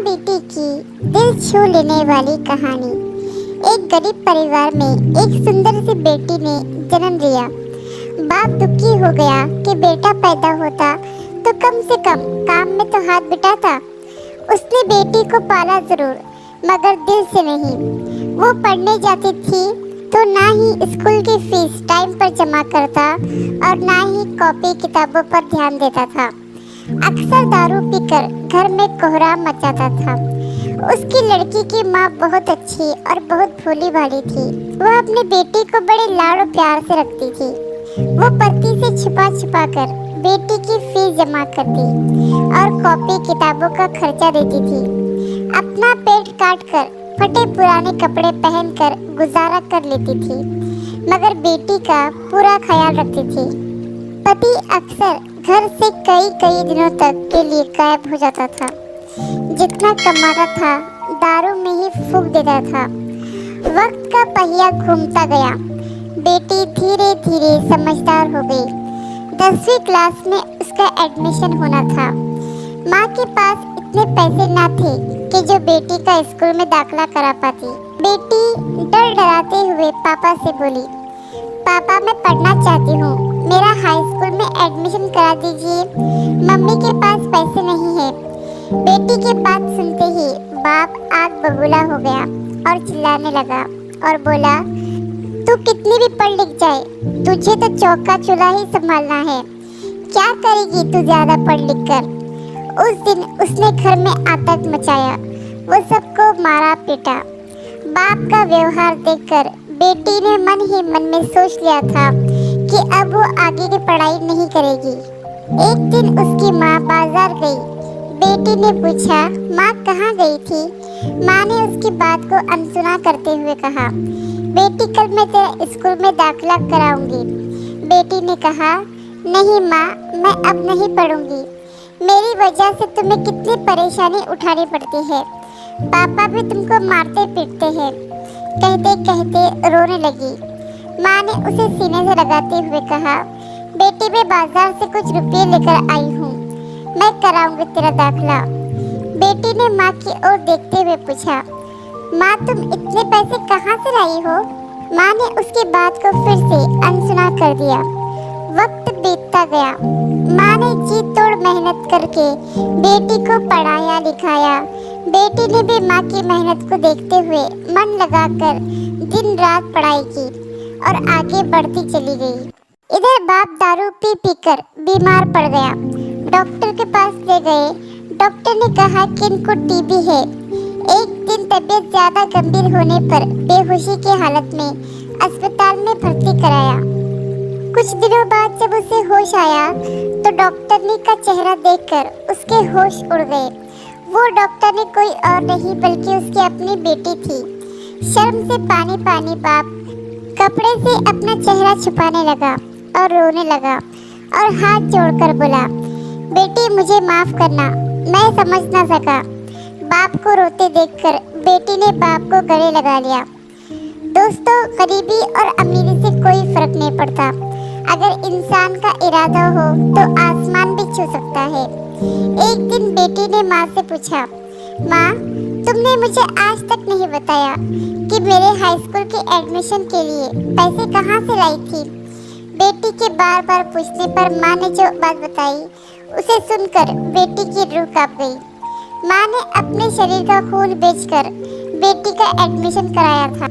बेटी की दिल छू लेने वाली कहानी। एक गरीब परिवार में एक सुंदर सी बेटी ने जन्म लिया। बाप दुखी हो गया कि बेटा पैदा होता तो कम से कम काम में तो हाथ बिटाता। उसने बेटी को पाला जरूर, मगर दिल से नहीं। वो पढ़ने जाती थी तो ना ही स्कूल की फीस टाइम पर जमा करता और ना ही कॉपी किताबों पर ध्यान देता था। अक्सर दारू पीकर घर में कोहराम मचाता था। उसकी लड़की की माँ बहुत अच्छी और बहुत भोली भाली थी। वह अपनी बेटी को बड़े लाड़ और प्यार से रखती थी। वो पति से छुपा छुपा कर बेटी की फीस जमा करती और कॉपी किताबों का खर्चा देती थी। अपना पेट काट कर फटे पुराने कपड़े पहनकर गुजारा कर लेती थी, मगर बेटी का पूरा ख्याल रखती थी। पति अक्सर घर से कई कई दिनों तक के लिए गायब हो जाता था। जितना कमाता था दारू में ही फूंक देता था। वक्त का पहिया घूमता गया। बेटी धीरे धीरे समझदार हो गई। 10वीं क्लास में उसका एडमिशन होना था। माँ के पास इतने पैसे ना थे कि जो बेटी का स्कूल में दाखिला करा पाती। बेटी डर डराते हुए पापा से बोली, पापा मैं पढ़ना चाहती हूँ, मेरा हाई स्कूल में एडमिशन करा दीजिए, मम्मी के पास पैसे नहीं है। बेटी की बात सुनते ही बाप आग बबूला हो गया और चिल्लाने लगा और बोला, तू कितनी भी पढ़ लिख जाए, तुझे तो चौका चूल्हा ही संभालना है। क्या करेगी तू ज्यादा पढ़ लिख कर। उस दिन उसने घर में आतंक मचाया। वो सबको मारा पीटा। बाप का व्यवहार देखकर बेटी ने मन ही मन में सोच लिया था कि अब वो आगे की पढ़ाई नहीं करेगी। एक दिन उसकी माँ बाजार गई। बेटी ने पूछा, माँ कहाँ गई थी? माँ ने उसकी बात को अनसुना करते हुए कहा, बेटी कल मैं तेरे स्कूल में दाखिला कराऊंगी। बेटी ने कहा, नहीं माँ, मैं अब नहीं पढ़ूंगी। मेरी वजह से तुम्हें कितनी परेशानी उठानी पड़ती है। पापा भी तुमको मारते पीटते हैं। कहते कहते रोने लगी। माँ ने उसे सीने से लगाते हुए कहा, बेटी मैं बाजार से कुछ रुपये लेकर आई हूँ, मैं कराऊंगी तेरा दाखिला। बेटी ने माँ की ओर देखते हुए पूछा, माँ तुम इतने पैसे कहाँ से लाई हो? माँ ने उसकी बात को फिर से अनसुना कर दिया। वक्त बीतता गया। माँ ने जी तोड़ मेहनत करके बेटी को पढ़ाया लिखाया। बेटी ने भी माँ की मेहनत को देखते हुए मन लगाकर दिन रात पढ़ाई की और आगे बढ़ती चली गई। इधर बाप दारू पी पीकर बीमार पड़ गया। डॉक्टर के पास ले गए। डॉक्टर ने कहा कि इनको टीबी है। एक दिन तबीयत ज्यादा गंभीर होने पर बेहोशी की हालत में अस्पताल में भर्ती कराया। कुछ दिनों बाद जब उसे होश आया तो डॉक्टरनी का चेहरा देखकर उसके होश उड़ गए। वो डॉक्टरनी कोई और नहीं बल्कि उसकी अपनी बेटी थी। शर्म से पानी पानी बाप कपड़े से अपना चेहरा छुपाने लगा और रोने लगा और हाथ जोड़कर बोला, बेटी मुझे माफ करना, मैं समझ ना सका। बाप को रोते देखकर बेटी ने बाप को गले लगा लिया। दोस्तों, गरीबी और अमीरी से कोई फर्क नहीं पड़ता। अगर इंसान का इरादा हो तो आसमान भी छू सकता है। एक दिन बेटी ने माँ से पूछा, माँ तुमने मुझे आज तक नहीं बताया कि मेरे हाई स्कूल के एडमिशन के लिए पैसे कहाँ से लाई थी। बेटी के बार बार पूछने पर माँ ने जो बात बताई उसे सुनकर बेटी की रूह कांप गई। माँ ने अपने शरीर का खून बेचकर बेटी का एडमिशन कराया था।